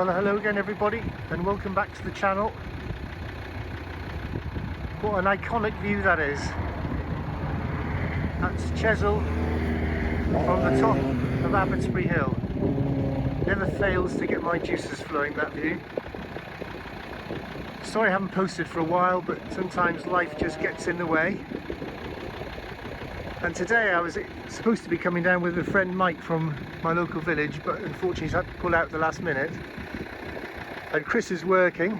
Well, hello again everybody, and welcome back to the channel. What an iconic view that is. That's Chesil from the top of Abbotsbury Hill. Never fails to get my juices flowing, that view. Sorry I haven't posted for a while, but sometimes life just gets in the way. And today I was supposed to be coming down with a friend Mike from my local village, but unfortunately he's had to pull out at the last minute. And Chris is working,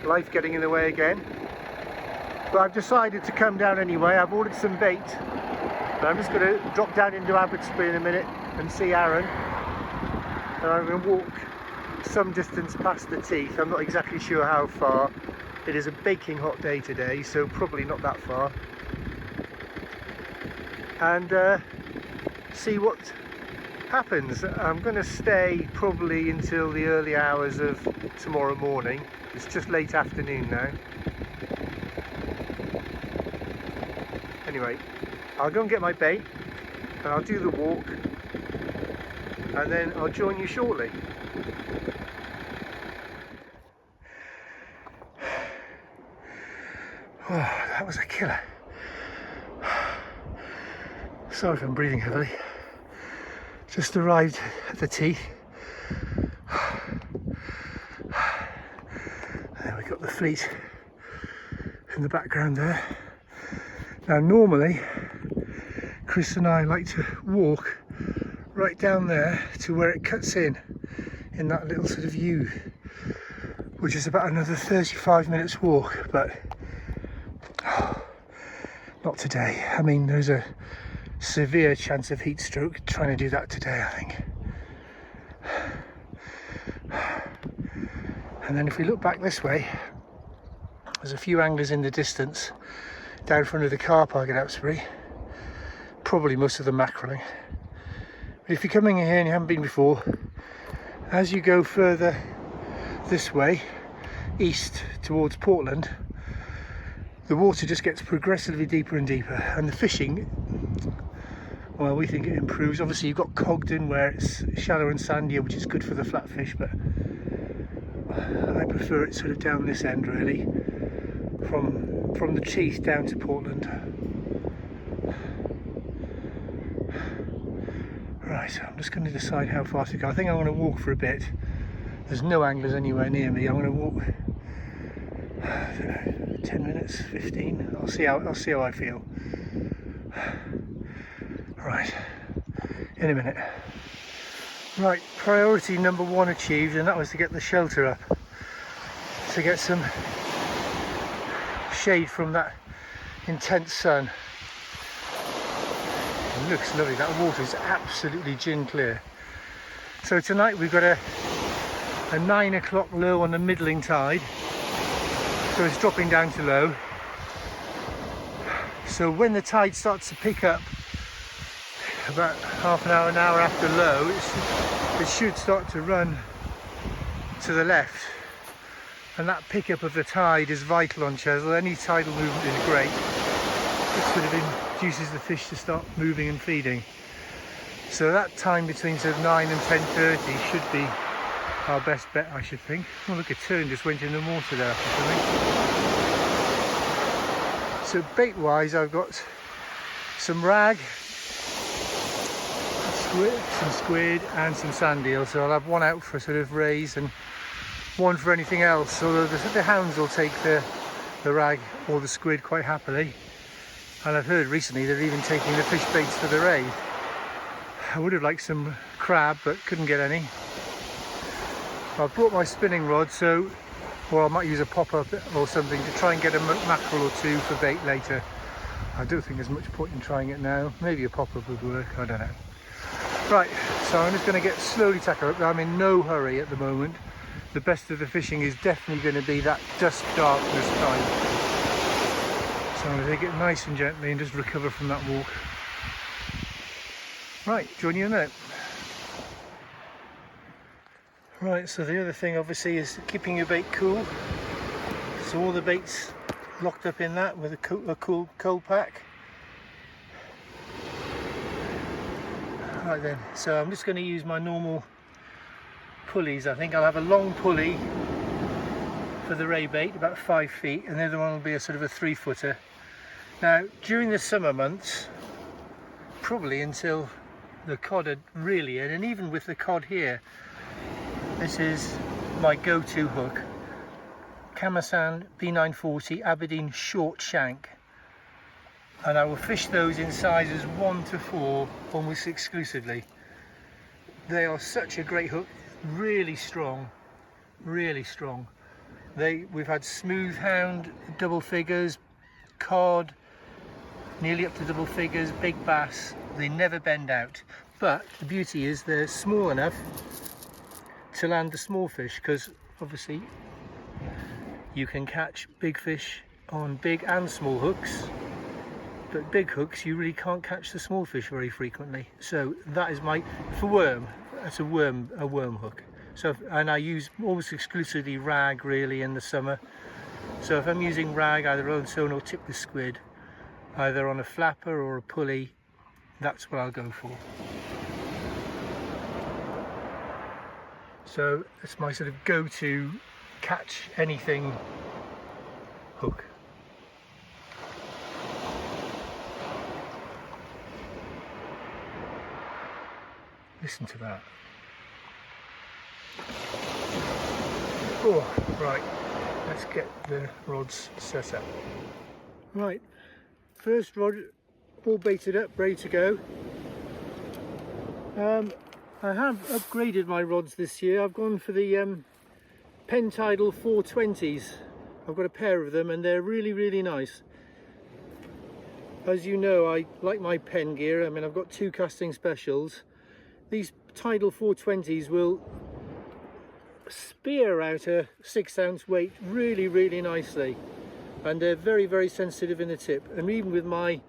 life getting in the way again. But I've decided to come down anyway. I've ordered some bait. But I'm just going to drop down into Abbotsbury in a minute and see Aaron. And I'm going to walk some distance past the Teeth. I'm not exactly sure how far. It is a baking hot day today, so probably not that far. And see what happens. I'm going to stay probably until the early hours of tomorrow morning. It's just late afternoon now. Anyway, I'll go and get my bait and I'll do the walk and then I'll join you shortly. Oh, that was a killer. Sorry if I'm breathing heavily. Just arrived at the Teeth. There we got the fleet in the background there. Now normally Chris and I like to walk right down there to where it cuts in that little sort of U, which is about another 35 minutes walk, but not today. I mean, there's a severe chance of heat stroke trying to do that today, I think. And then if we look back this way, there's a few anglers in the distance down in front of the car park at Abbotsbury, probably most of them mackerelling. But if you're coming in here and you haven't been before, as you go further this way, east towards Portland, the water just gets progressively deeper and deeper, and the fishing, well, we think it improves. Obviously you've got Cogden where it's shallow and sandier, which is good for the flatfish, but I prefer it sort of down this end really, from the Teeth down to Portland. Right, so I'm just going to decide how far to go. I think I'm going to walk for a bit. There's no anglers anywhere near me. I'm going to walk, I don't know, 10 minutes, 15. I'll see how I feel. Right, in a minute. Right, priority number one achieved, and that was to get the shelter up, to get some shade from that intense sun. It looks lovely. That water is absolutely gin clear. So tonight we've got a 9 o'clock low on the middling tide, so it's dropping down to low. So when the tide starts to pick up about half an hour after low, it should start to run to the left, and that pickup of the tide is vital on Chesil. Any tidal movement is great. It sort of induces the fish to start moving and feeding. So that time between sort of 9 and 10:30 should be our best bet, I should think. Oh look, a tern just went in the water there for something. So bait wise, I've got some rag, some squid and some sand eel, so I'll have one out for sort of rays and one for anything else, although the hounds will take the rag or the squid quite happily. And I've heard recently they're even taking the fish baits for the ray. I would have liked some crab but couldn't get any. I've brought my spinning rod, so, or I might use a pop-up or something to try and get a mackerel or two for bait later. I don't think there's much point in trying it now. Maybe a pop-up would work, I don't know. Right, so I'm just going to get slowly tackle up. I'm in no hurry at the moment. The best of the fishing is definitely going to be that dusk darkness time. So I'm going to take it nice and gently and just recover from that walk. Right, join you in a minute. Right, so the other thing obviously is keeping your bait cool. So all the bait's locked up in that with a cool cold pack. Right then, so I'm just going to use my normal pulleys. I think I'll have a long pulley for the ray bait, about 5 feet, and the other one will be a sort of a 3-footer. Now, during the summer months, probably until the cod are really in, and even with the cod here, this is my go-to hook. Camasan B940 Aberdeen short shank, and I will fish those in sizes 1 to 4 almost exclusively. They are such a great hook, really strong, really strong. We've had smoothound double figures, cod nearly up to double figures, big bass. They never bend out, but the beauty is they're small enough to land the small fish, because obviously you can catch big fish on big and small hooks, but big hooks you really can't catch the small fish very frequently. So that is for worm, that's a worm hook. So, and I use almost exclusively rag really in the summer. So if I'm using rag, either roll and sewn or tip the squid, either on a flapper or a pulley, that's what I'll go for. So it's my sort of go-to catch anything hook. Listen to that. Oh, right, let's get the rods set up. Right, first rod all baited up, ready to go. I have upgraded my rods this year. I've gone for the Pentidal 420s. I've got a pair of them and they're really, really nice. As you know, I like my pen gear. I mean, I've got 2 casting specials. These Tidal 420s will spear out a 6-ounce weight really, really nicely, and they're very, very sensitive in the tip, and even with my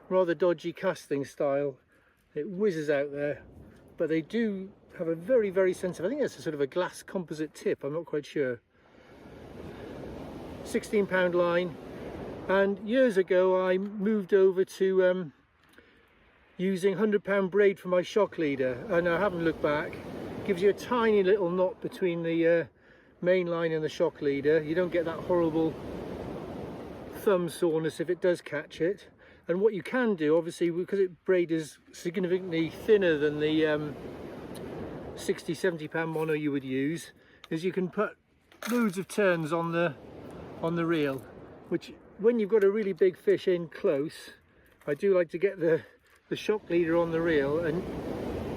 rather dodgy casting style it whizzes out there. But they do have a very, very sensitive, I think that's a sort of a glass composite tip, I'm not quite sure. 16-pound line, and years ago I moved over to using 100-pound braid for my shock leader, and I haven't looked back. Gives you a tiny little knot between the main line and the shock leader. You don't get that horrible thumb soreness if it does catch it. And what you can do, obviously, because braid is significantly thinner than the 60-70-pound mono you would use, is you can put loads of turns on the reel, which when you've got a really big fish in close, I do like to get the shock leader on the reel, and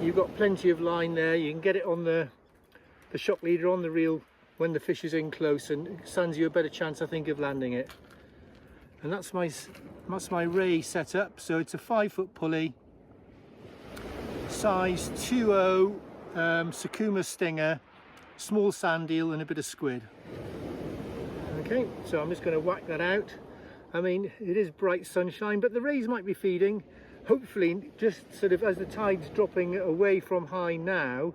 you've got plenty of line there. You can get it on the shock leader on the reel when the fish is in close, and it stands you a better chance, I think, of landing it. And that's my ray set up. So it's a 5-foot pulley, size 2.0 Sakuma stinger, small sand eel and a bit of squid. Okay, so I'm just going to whack that out. I mean, it is bright sunshine, but the rays might be feeding. Hopefully, just sort of as the tide's dropping away from high now,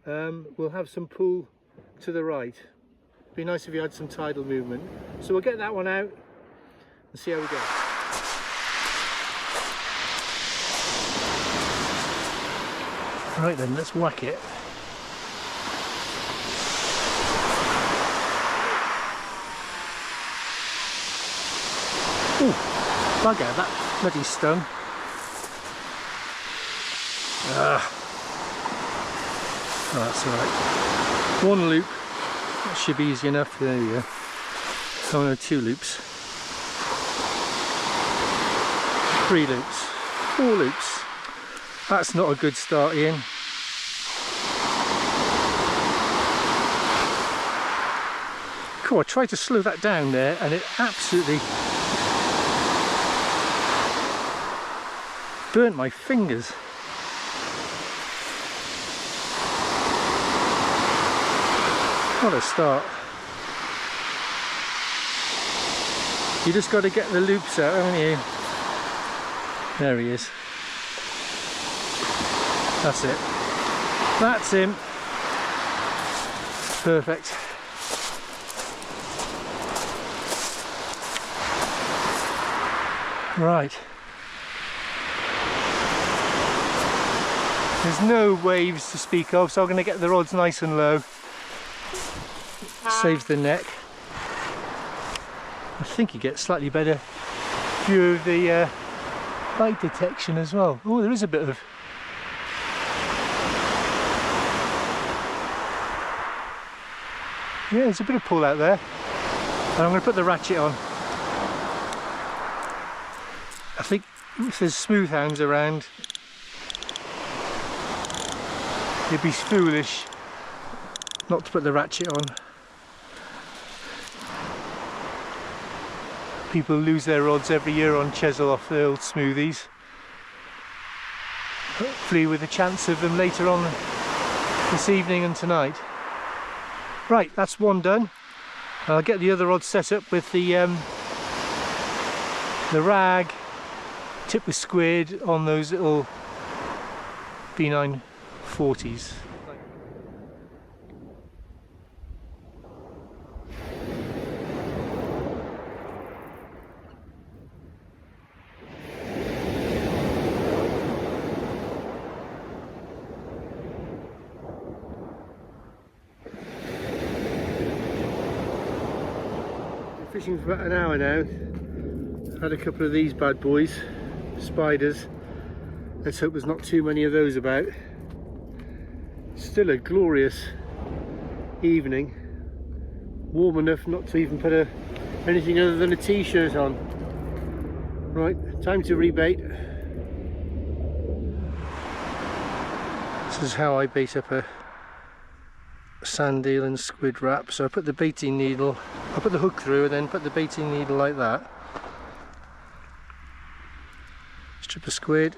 we'll have some pull to the right. Be nice if you had some tidal movement. So we'll get that one out and see how we go. Right then, let's whack it. Ooh, bugger, that bloody stung. Oh, that's alright. 1 loop, that should be easy enough. There we go. Oh no, 2 loops. 3 loops. 4 loops. That's not a good start, Ian. Cool, I tried to slow that down there and it absolutely burnt my fingers. What a start. You just got to get the loops out, haven't you? There he is. That's it. That's him. Perfect. Right. There's no waves to speak of, so I'm going to get the rods nice and low. Saves the neck. I think you get slightly better view of the light detection as well. Oh, there is a bit of... yeah, there's a bit of pull out there. And I'm going to put the ratchet on. I think if there's smoothounds around, it'd be foolish not to put the ratchet on. People lose their rods every year on Chesil off the old smoothies. Hopefully with a chance of them later on this evening and tonight. Right, that's one done. I'll get the other rod set up with the rag tipped with squid on those little B940s. Fishing for about an hour now. Had a couple of these bad boys, spiders. Let's hope there's not too many of those about. Still a glorious evening. Warm enough not to even put anything other than a t-shirt on. Right, time to rebait. This is how I bait up a sand eel and squid wrap. So I put the baiting needle, I put the hook through and then put the baiting needle like that. Strip of squid.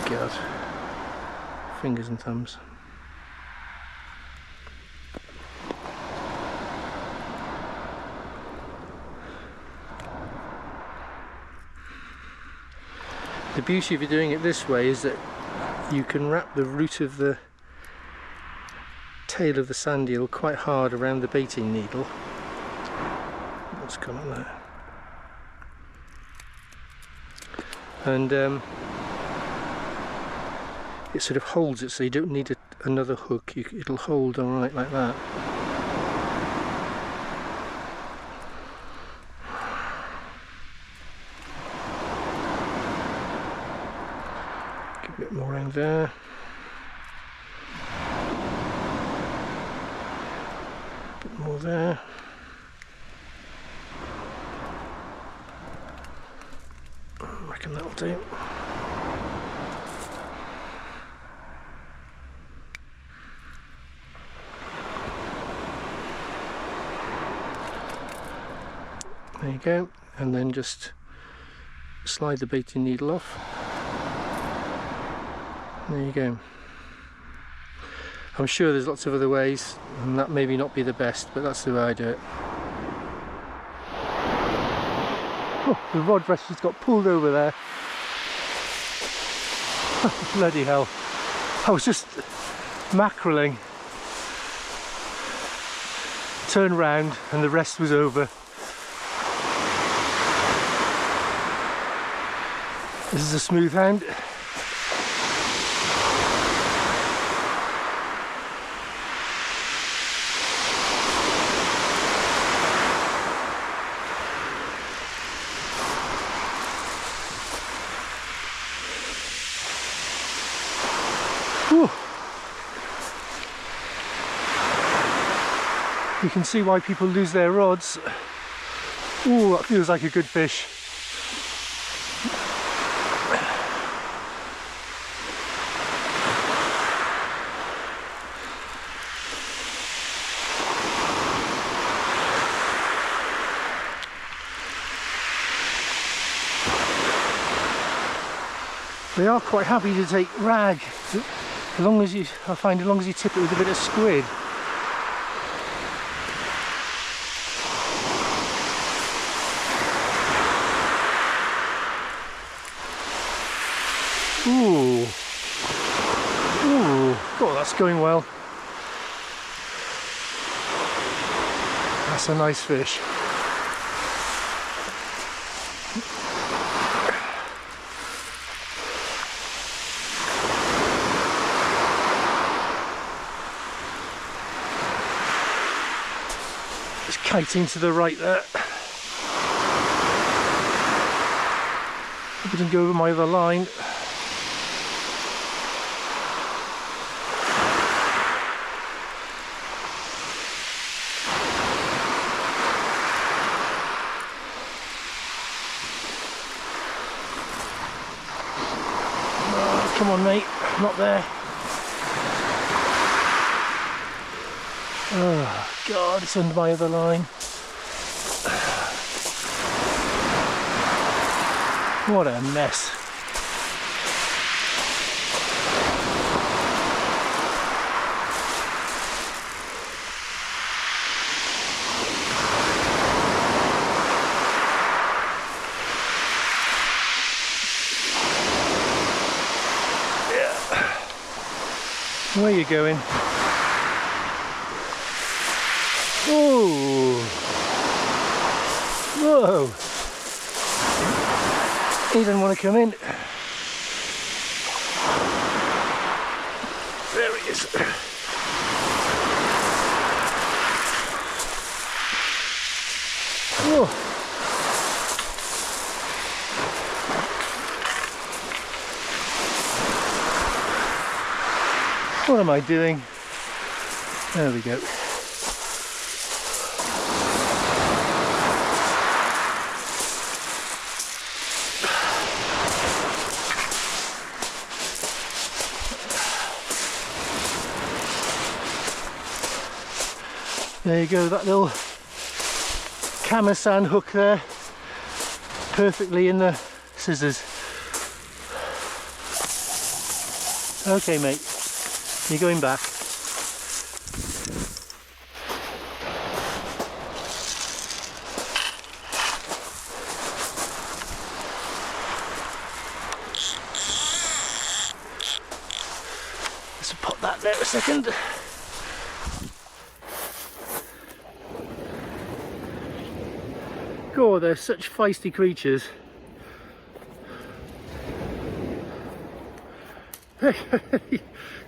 God, fingers and thumbs. The beauty of doing it this way is that you can wrap the root of the tail of the sand eel quite hard around the baiting needle. What's going on there? And it sort of holds it, so you don't need another hook. It'll hold all right like that. A bit more around there. A bit more there. I reckon that'll do. There you go, and then just slide the baiting needle off. There you go. I'm sure there's lots of other ways, and that maybe not be the best, but that's the way I do it. Oh, the rod rest just got pulled over there. Bloody hell. I was just mackereling. Turned round and the rest was over. This is a smoothound. Whew. You can see why people lose their rods. Ooh, that feels like a good fish. They are quite happy to take rag, as long as you, I find, as long as you tip it with a bit of squid. Ooh, ooh, oh, that's going well. That's a nice fish. kiting to the right there. Hope it didn't go over my other line. Oh, come on mate, not there. Oh God, it's under my other line. What a mess. Yeah. Where are you going? Oh, whoa, he didn't want to come in. There he is. Whoa. What am I doing? There we go. There you go, that little camisand hook there, perfectly in the scissors. Okay mate, you're going back. Let's pop that there a second. God, they're such feisty creatures.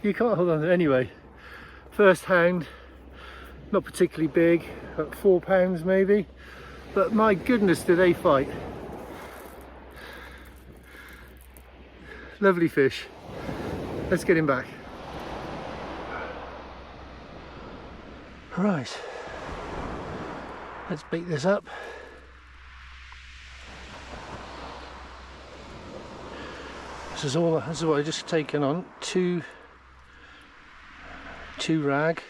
You can't hold on. Anyway, first hound, not particularly big, about 4 pounds maybe, but my goodness do they fight. Lovely fish. Let's get him back. Right, let's bait this up. This is what I've just taken on. Two rag.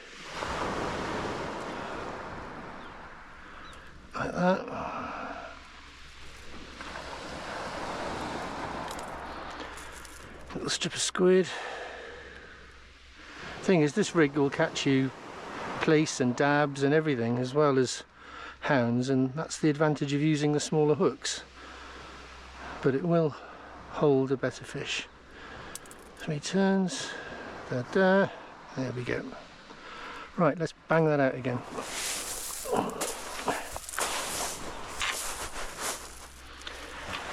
Like that. Little strip of squid. Thing is, this rig will catch you plaice and dabs and everything, as well as hounds, and that's the advantage of using the smaller hooks. But it will hold a better fish. 3 turns, there we go. Right, let's bang that out again.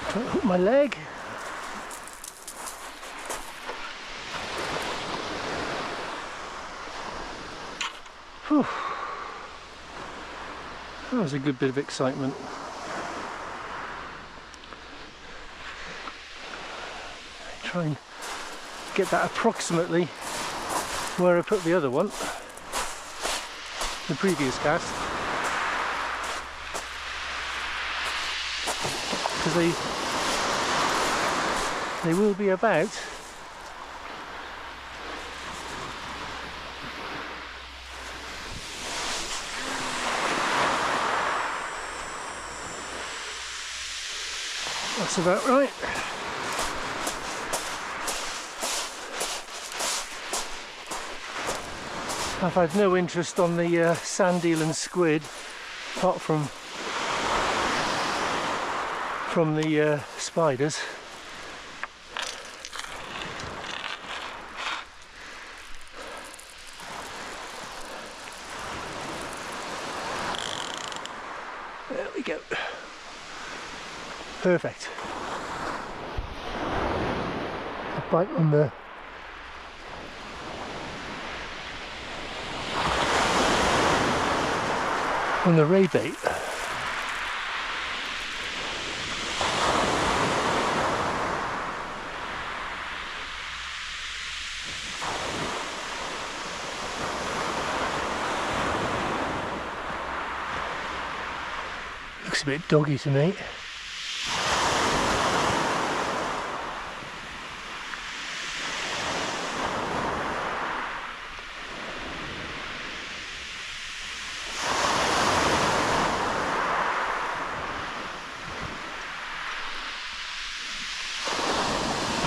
Try to hook my leg. Whew. That was a good bit of excitement. Try and get that approximately where I put the other one, the previous cast, because they will be about that's about right. I've had no interest on the sand eel and squid, apart from the spiders. There we go. Perfect. A bite on the from the ray bait. Looks a bit doggy to me.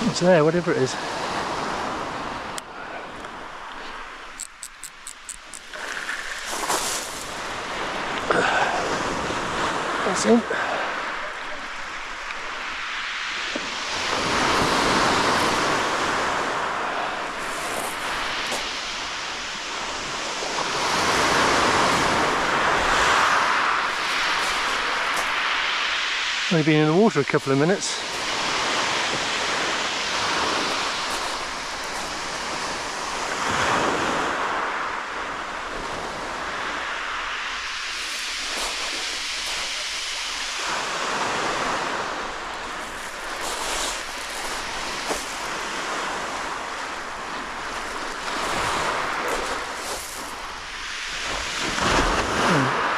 It's there, whatever it is. That's him. Only been in the water a couple of minutes.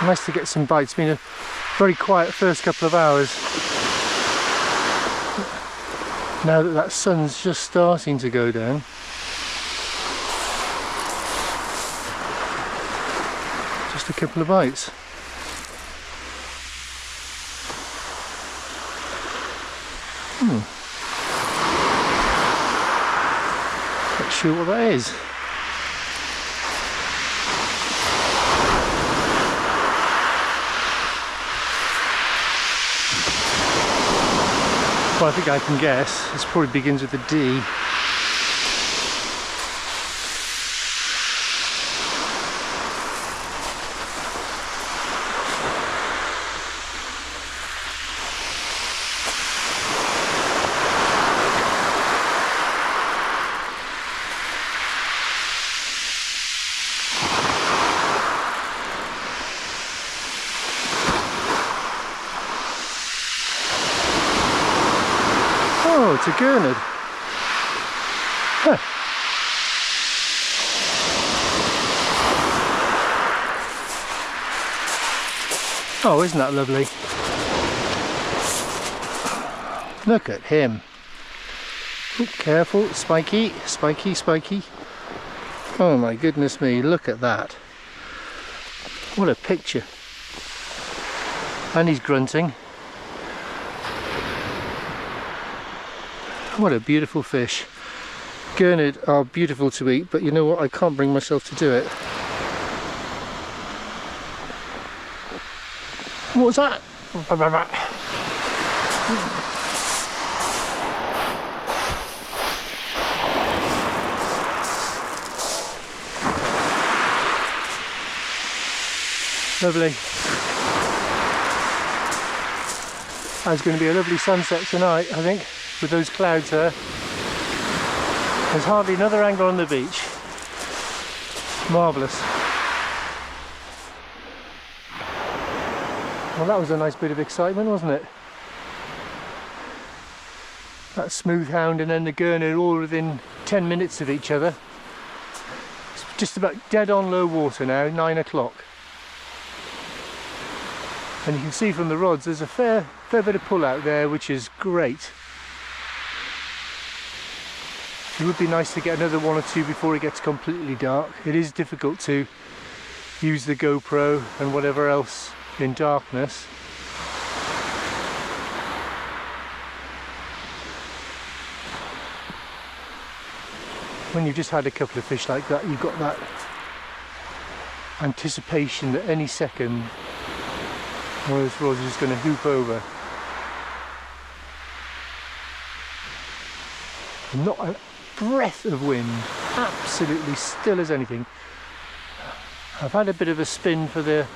Nice to get some bites. It's been a very quiet first couple of hours. Now that that sun's just starting to go down. Just a couple of bites. Not sure what that is. Well, I think I can guess. This probably begins with a D. Oh, it's a gurnard. Huh. Oh, isn't that lovely? Look at him. Oh, careful, spiky, spiky, spiky. Oh my goodness me, look at that. What a picture. And he's grunting. What a beautiful fish. Gurnard are beautiful to eat, but you know what, I can't bring myself to do it. What was that? Lovely. That's going to be a lovely sunset tonight, I think, with those clouds there. There's hardly another angler on the beach. Marvellous. Well, that was a nice bit of excitement, wasn't it? That smoothound and then the gurnard all within 10 minutes of each other. It's just about dead on low water now, 9 o'clock. And you can see from the rods there's a fair bit of pull out there, which is great. It would be nice to get another one or two before it gets completely dark. It is difficult to use the GoPro and whatever else in darkness. When you've just had a couple of fish like that, you've got that anticipation that any second one of those rods is going to hoop over. Not a breath of wind, absolutely still as anything. I've had a bit of a spin for the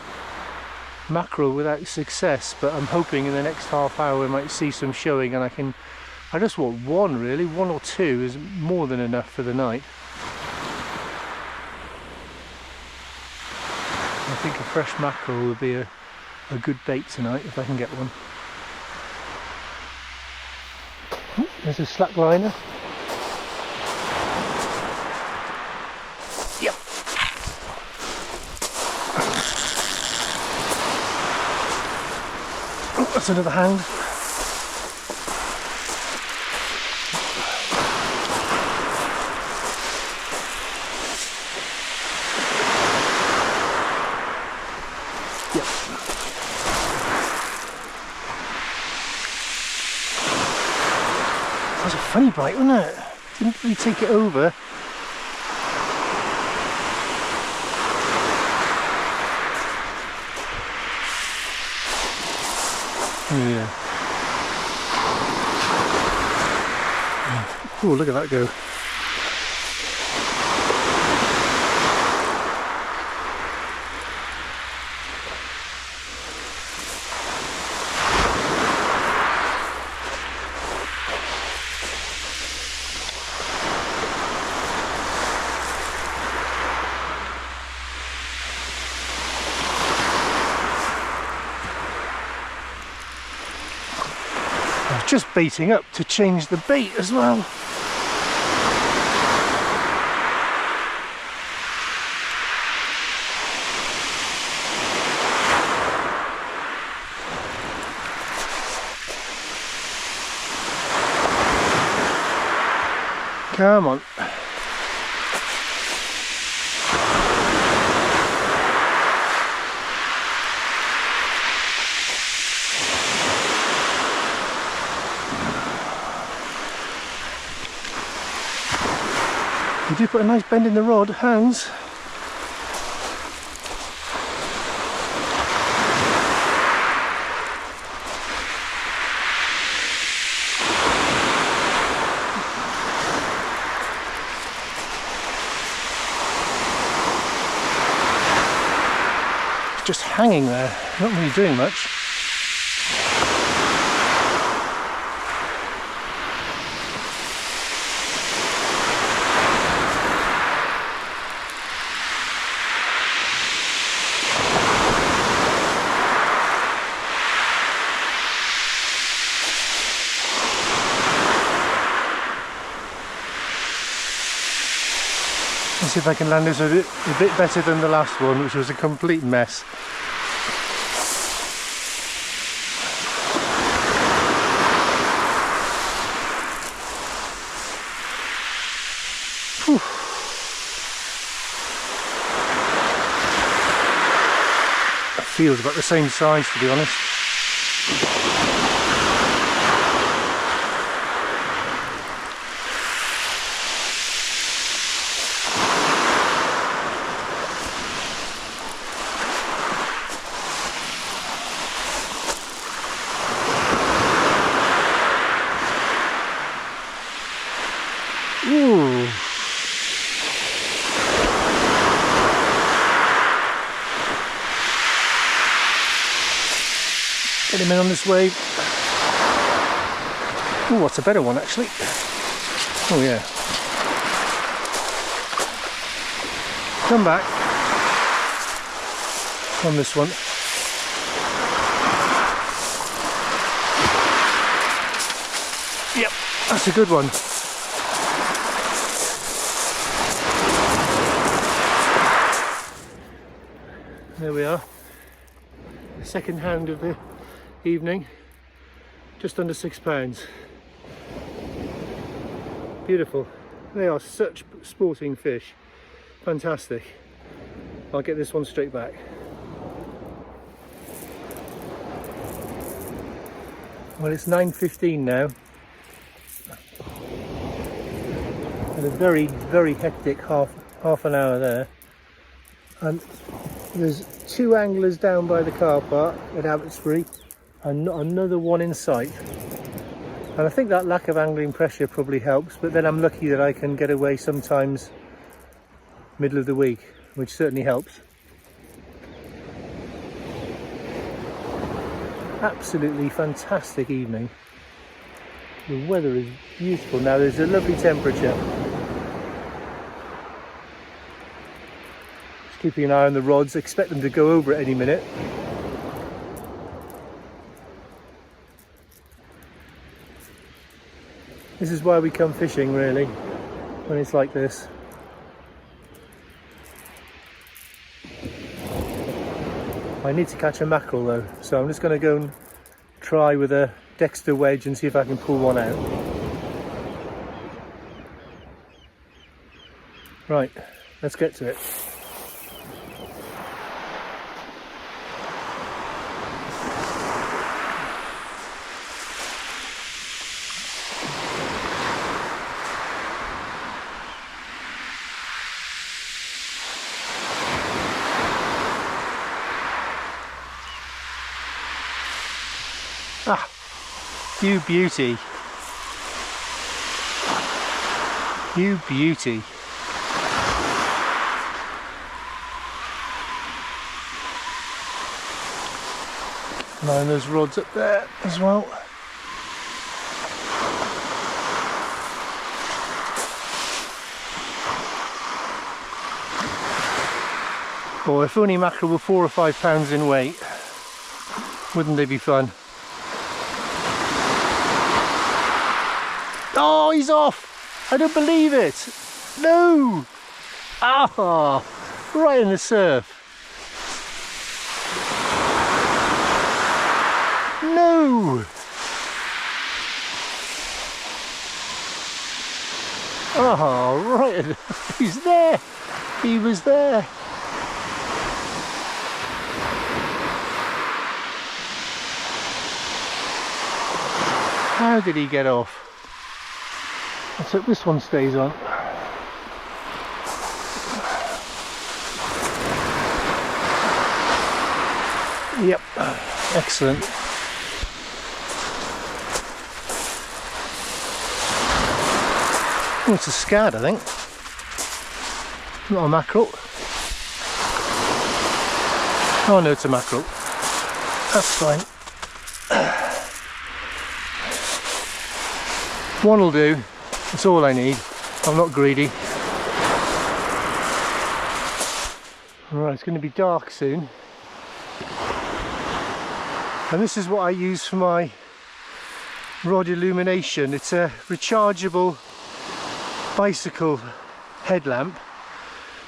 mackerel without success, but I'm hoping in the next half hour we might see some showing, and I just want one really, one or two is more than enough for the night. I think a fresh mackerel would be a good bait tonight if I can get one. Oh, there's a slack liner. Yep. Oh, that's another hound. That was a funny bite, wasn't it? Didn't really take it over. Oh yeah. Oh, look at that go. Just baiting up to change the bait as well. Come on. You do put a nice bend in the rod, hands. Just hanging there, not really doing much. Let's see if I can land this a bit better than the last one, which was a complete mess. Whew. It feels about the same size, to be honest. Ooh. Get him in on this wave. Ooh, what's a better one actually? Oh yeah. Come back on this one. Yep, that's a good one. There we are, second hound of the evening, just under £6. Beautiful. They are such sporting fish. Fantastic. I'll get this one straight back. Well, it's 9:15 now. And a very, very hectic half an hour there. And there's 2 anglers down by the car park at Abbotsbury and not another one in sight. And I think that lack of angling pressure probably helps, but then I'm lucky that I can get away sometimes middle of the week, which certainly helps. Absolutely fantastic evening. The weather is beautiful now, there's a lovely temperature. keeping an eye on the rods, expect them to go over at any minute. This is why we come fishing, really, when it's like this. I need to catch a mackerel though, so I'm just going to go and try with a Dexter wedge and see if I can pull one out. Right, let's get to it. Ah, you beauty. You beauty. And those rods up there as well. Oh, if only mackerel were 4 or 5 pounds in weight, wouldn't they be fun? Oh, he's off! I don't believe it! No! Ah, right in the surf. No! Oh, right. He's there. He was there. How did he get off? Let's hope this one stays on. Yep, excellent. Oh, it's a scad, I think. Not a mackerel. Oh no, it's a mackerel. That's fine. One will do. That's all I need. I'm not greedy. Right, it's going to be dark soon. And this is what I use for my rod illumination. It's a rechargeable bicycle headlamp.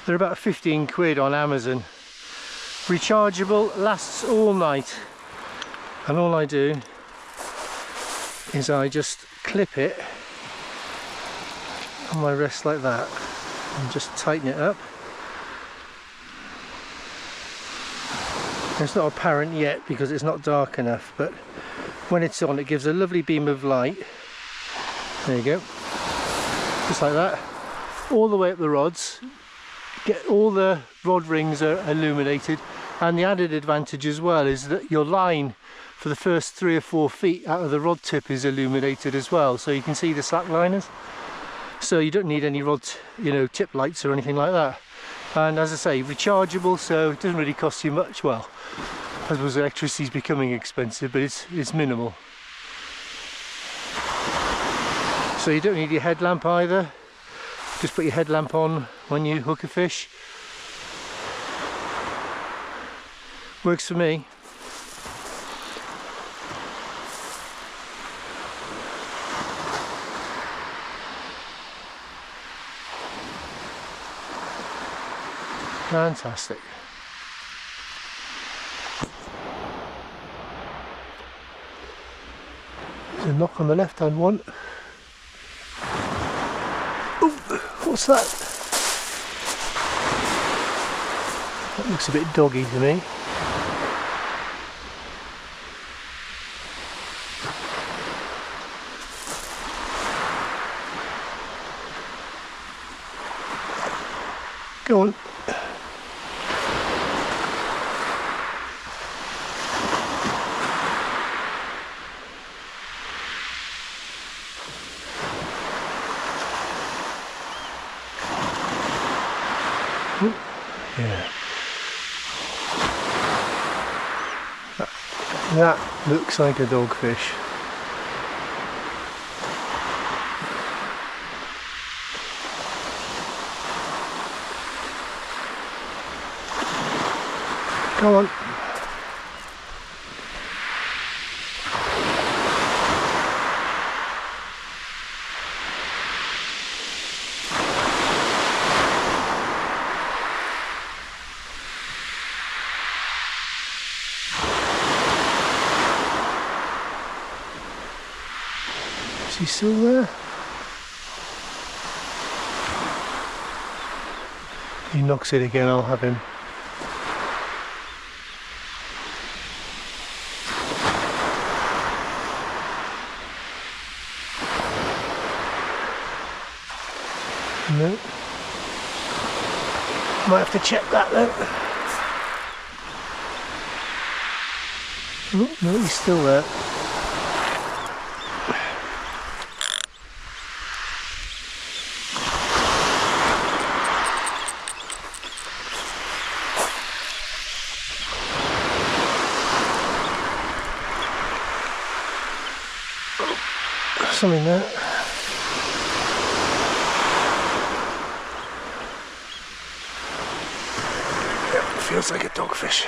They're about 15 quid on Amazon. Rechargeable, lasts all night. And all I do is I just clip it on my wrist like that and just tighten it up. It's not apparent yet because it's not dark enough, but when it's on it gives a lovely beam of light. There you go, just like that, all the way up the rods. Get all the rod rings are illuminated, and the added advantage as well is that your line for the first 3 or 4 feet out of the rod tip is illuminated as well, so you can see the slack liners. So you don't need any rod, tip lights or anything like that. And as I say, rechargeable, so it doesn't really cost you much. Well, I suppose electricity is becoming expensive, but it's minimal. So you don't need your headlamp either. Just put your headlamp on when you hook a fish. Works for me. Fantastic. There's a knock on the left hand one. Ooh, what's that? That looks a bit doggy to me. Go on. Yeah. That looks like a dogfish. Come on. Is he still there? He knocks it again, I'll have him. No. Might have to check that though. Oh, no, he's still there. Something there. Yep, feels like a dogfish.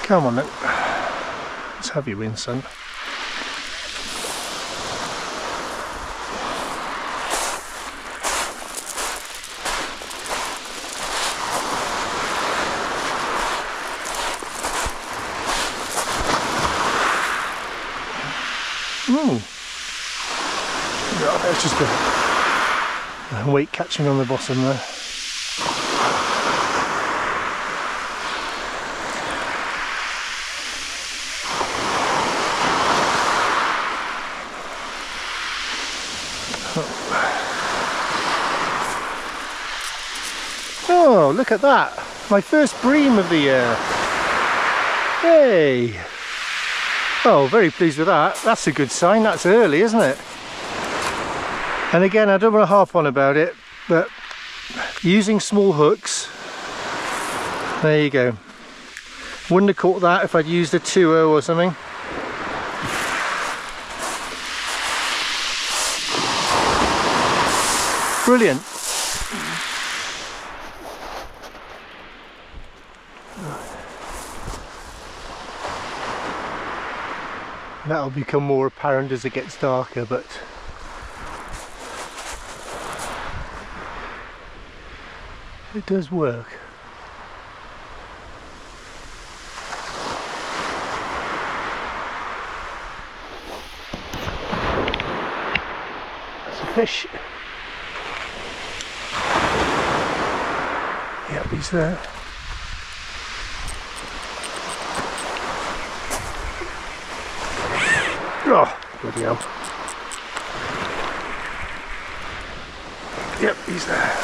Come on then, let's have you in, son. No, there's just a weight catching on the bottom there. Oh, look at that! My first bream of the year! Hey! Oh, very pleased with that. That's a good sign. That's early, isn't it? And again, I don't want to harp on about it, but using small hooks, there you go. Wouldn't have caught that if I'd used a 2-0 or something. Brilliant. That'll become more apparent as it gets darker, but it does work. That's a fish. Yep, he's there. Oh, bloody hell. Yep, he's there.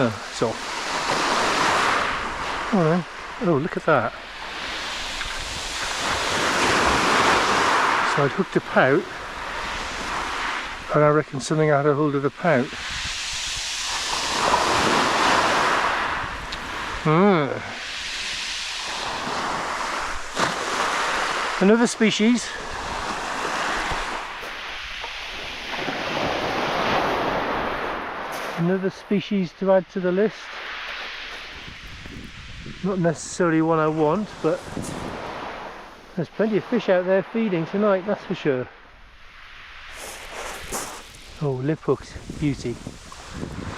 Oh, it's off. Alright. Oh, look at that. So I'd hooked a pout, and I reckon something had a hold of the pout. Another species. Another species to add to the list. Not necessarily one I want, but there's plenty of fish out there feeding tonight, that's for sure. Oh, lip hooked, beauty.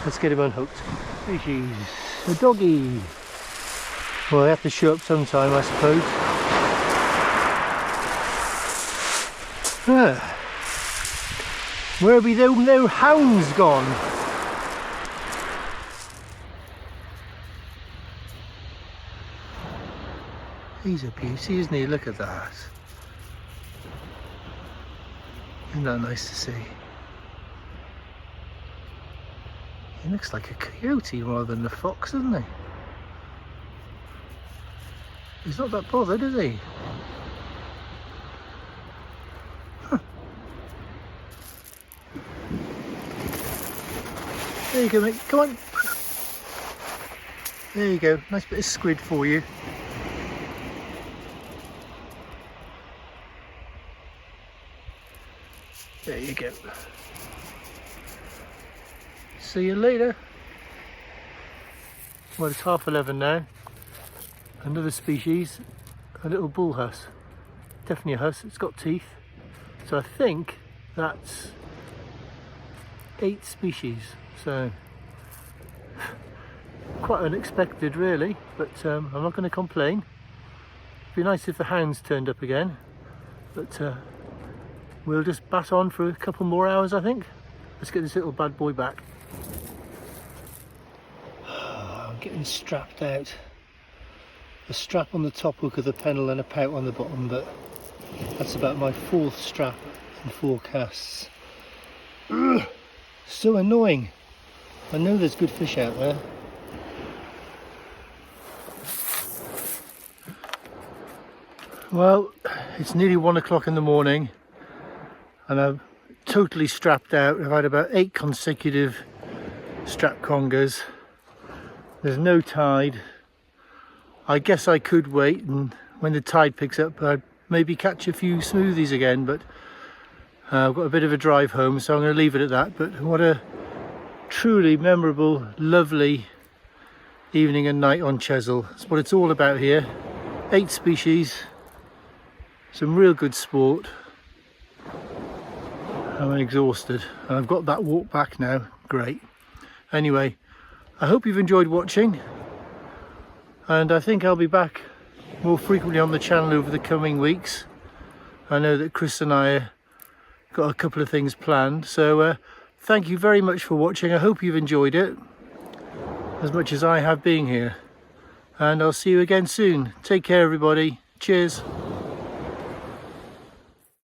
Let's get him unhooked. species. A doggy. Well, they have to show up sometime, I suppose. Ah. Where have no hounds gone? He's a beauty, isn't he? Look at that. Isn't that nice to see? He looks like a coyote rather than a fox, doesn't he? He's not that bothered, is he? Huh. There you go, mate. Come on. There you go. Nice bit of squid for you. There you go. See you later. Well, it's 11:30 now. Another species, a little bull huss. Definitely a huss. It's got teeth. So I think that's 8 species. So quite unexpected, really. But I'm not going to complain. It'd be nice if the hounds turned up again. But we'll just bat on for a couple more hours, I think. Let's get this little bad boy back. I'm getting strapped out. A strap on the top hook of the pennel and a pout on the bottom, but that's about my 4th strap in 4 casts. Ugh, so annoying. I know there's good fish out there. Well, it's nearly 1 o'clock in the morning and I'm totally strapped out. I've had about 8 consecutive strap congers. There's no tide. I guess I could wait, and when the tide picks up I'd maybe catch a few smoothies again, but I've got a bit of a drive home, so I'm going to leave it at that. But what a truly memorable, lovely evening and night on Chesil. That's what it's all about here. 8 species, some real good sport. I'm exhausted and I've got that walk back now. Great. Anyway, I hope you've enjoyed watching, and I think I'll be back more frequently on the channel over the coming weeks. I know that Chris and I got a couple of things planned, so thank you very much for watching. I hope you've enjoyed it as much as I have being here, and I'll see you again soon. Take care, everybody. Cheers.